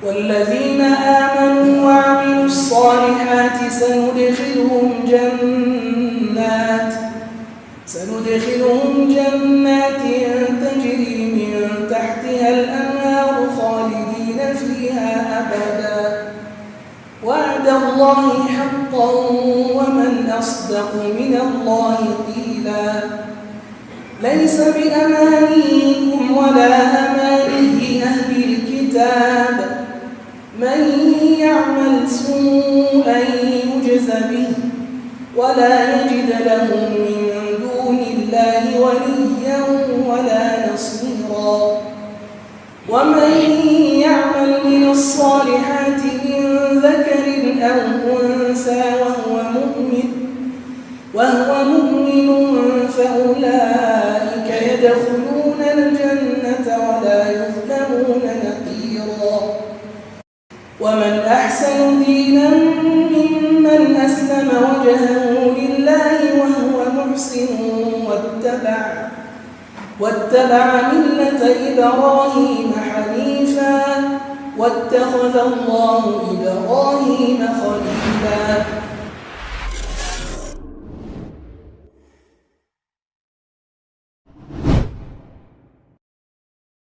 والذين آمنوا وعملوا الصالحات سندخلهم جنات تجري من تحتها الأنهار خالدين فيها أبدا وعد الله حقا ومن أصدق من الله قيلا ليس بأمانيكم ولا أماني أهل الكتاب من يعمل سوءا يجز به ولا يجد له من دون الله وليا ولا نصيرا ومن يعمل من الصالحات من ذكر أو أنثى وهو مؤمن فأولئك يدخلون الجنة ولا يظلمون نقيرا ومن أحسن دينا ممن أسلم وجهه لله وهو محسن واتبع ملة إبراهيم حنيفا واتخذ الله إبراهيم خليلا